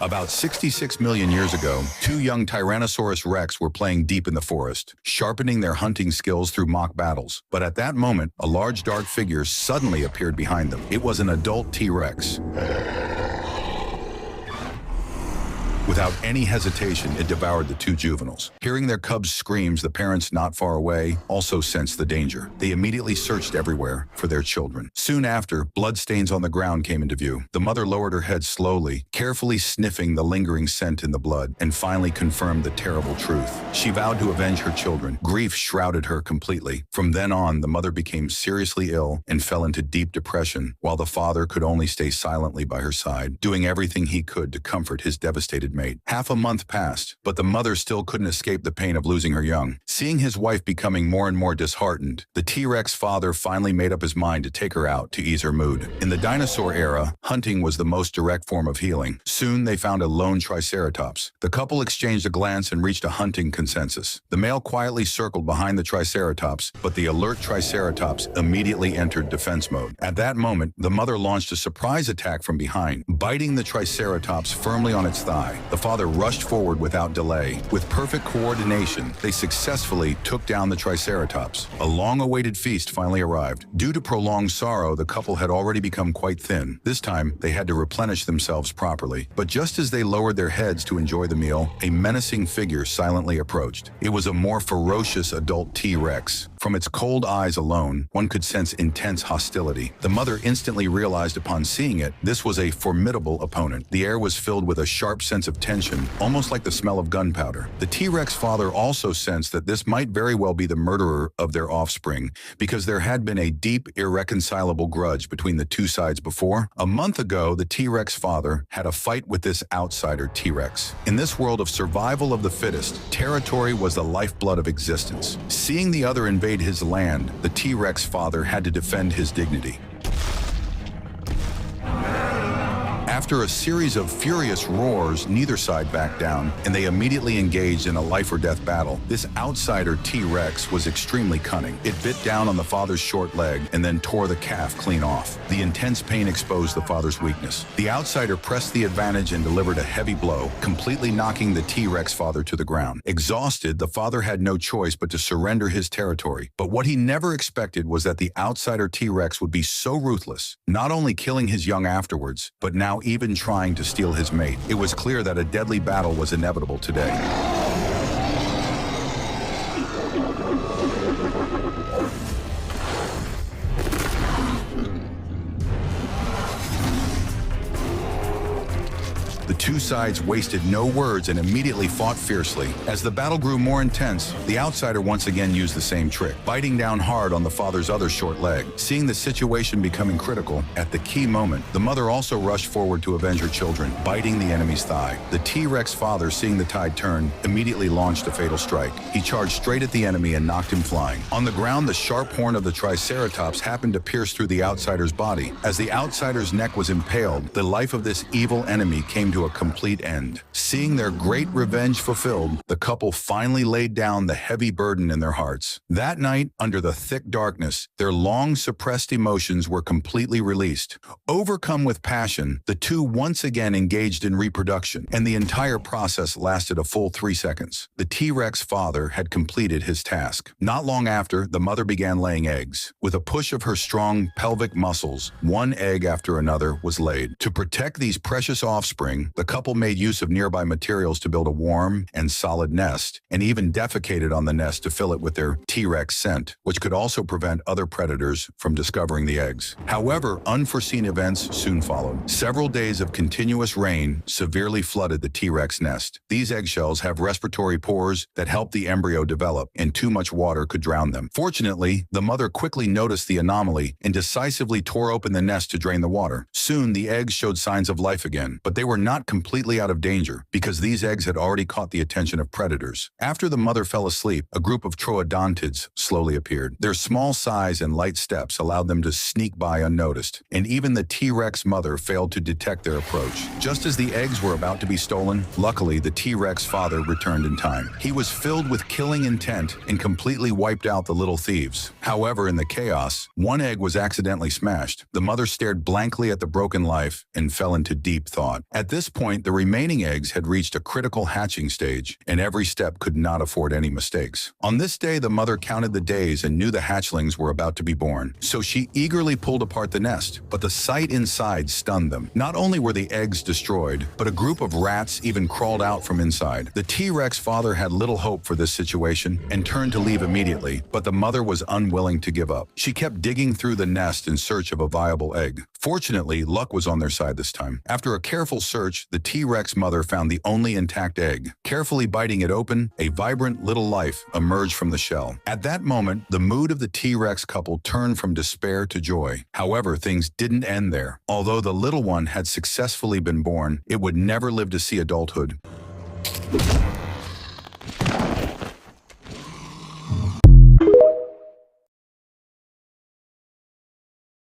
About 66 million years ago, two young Tyrannosaurus rex were playing deep in the forest, sharpening their hunting skills through mock battles. But at that moment, a large dark figure suddenly appeared behind them. It was an adult T-Rex. Without any hesitation, it devoured the two juveniles. Hearing their cubs' screams, the parents not far away also sensed the danger. They immediately searched everywhere for their children. Soon after, bloodstains on the ground came into view. The mother lowered her head slowly, carefully sniffing the lingering scent in the blood, and finally confirmed the terrible truth. She vowed to avenge her children. Grief shrouded her completely. From then on, the mother became seriously ill and fell into deep depression, while the father could only stay silently by her side, doing everything he could to comfort his devastated mate. Half a month passed, but the mother still couldn't escape the pain of losing her young. Seeing his wife becoming more and more disheartened, the T-Rex father finally made up his mind to take her out to ease her mood. In the dinosaur era, hunting was the most direct form of healing. Soon they found a lone Triceratops. The couple exchanged a glance and reached a hunting consensus. The male quietly circled behind the Triceratops, but the alert Triceratops immediately entered defense mode. At that moment, the mother launched a surprise attack from behind, biting the Triceratops firmly on its thigh. The father rushed forward without delay. With perfect coordination, they successfully took down the Triceratops. A long-awaited feast finally arrived. Due to prolonged sorrow, the couple had already become quite thin. This time, they had to replenish themselves properly. But just as they lowered their heads to enjoy the meal, a menacing figure silently approached. It was a more ferocious adult T-Rex. From its cold eyes alone, one could sense intense hostility. The mother instantly realized upon seeing it, this was a formidable opponent. The air was filled with a sharp sense of tension, almost like the smell of gunpowder. The T-Rex father also sensed that this might very well be the murderer of their offspring, because there had been a deep, irreconcilable grudge between the two sides before. A month ago, the T-Rex father had a fight with this outsider T-Rex. In this world of survival of the fittest, territory was the lifeblood of existence. Seeing the other invade his land, the T-Rex father had to defend his dignity. After a series of furious roars, neither side backed down, and they immediately engaged in a life-or-death battle. This outsider T-Rex was extremely cunning. It bit down on the father's short leg and then tore the calf clean off. The intense pain exposed the father's weakness. The outsider pressed the advantage and delivered a heavy blow, completely knocking the T-Rex father to the ground. Exhausted, the father had no choice but to surrender his territory. But what he never expected was that the outsider T-Rex would be so ruthless, not only killing his young afterwards, but now even trying to steal his mate. It was clear that a deadly battle was inevitable today. The two sides wasted no words and immediately fought fiercely. As the battle grew more intense, the outsider once again used the same trick, biting down hard on the father's other short leg. Seeing the situation becoming critical, at the key moment, the mother also rushed forward to avenge her children, biting the enemy's thigh. The T-Rex father, seeing the tide turn, immediately launched a fatal strike. He charged straight at the enemy and knocked him flying. On the ground, the sharp horn of the Triceratops happened to pierce through the outsider's body. As the outsider's neck was impaled, the life of this evil enemy came to a complete end. Seeing their great revenge fulfilled, the couple finally laid down the heavy burden in their hearts. That night, under the thick darkness, their long-suppressed emotions were completely released. Overcome with passion, the two once again engaged in reproduction, and the entire process lasted a full 3 seconds. The T-Rex father had completed his task. Not long after, the mother began laying eggs. With a push of her strong pelvic muscles, one egg after another was laid. To protect these precious offspring, the couple made use of nearby materials to build a warm and solid nest, and even defecated on the nest to fill it with their T-Rex scent, which could also prevent other predators from discovering the eggs. However, unforeseen events soon followed. Several days of continuous rain severely flooded the T-Rex nest. These eggshells have respiratory pores that help the embryo develop, and too much water could drown them. Fortunately, the mother quickly noticed the anomaly and decisively tore open the nest to drain the water. Soon, the eggs showed signs of life again, but they were not completely out of danger because these eggs had already caught the attention of predators. After the mother fell asleep, a group of troodontids slowly appeared. Their small size and light steps allowed them to sneak by unnoticed, and even the T-Rex mother failed to detect their approach. Just as the eggs were about to be stolen, luckily the T-Rex father returned in time. He was filled with killing intent and completely wiped out the little thieves. However, in the chaos, one egg was accidentally smashed. The mother stared blankly at the broken life and fell into deep thought. At this point, The remaining eggs had reached a critical hatching stage, and every step could not afford any mistakes. On this day, the mother counted the days and knew the hatchlings were about to be born, so she eagerly pulled apart the nest, but the sight inside stunned them. Not only were the eggs destroyed, but a group of rats even crawled out from inside. The T-Rex father had little hope for this situation and turned to leave immediately, but the mother was unwilling to give up. She kept digging through the nest in search of a viable egg. Fortunately, luck was on their side this time. After a careful search, the T-Rex mother found the only intact egg. Carefully biting it open, a vibrant little life emerged from the shell. At that moment, the mood of the T-Rex couple turned from despair to joy. However, things didn't end there. Although the little one had successfully been born, it would never live to see adulthood.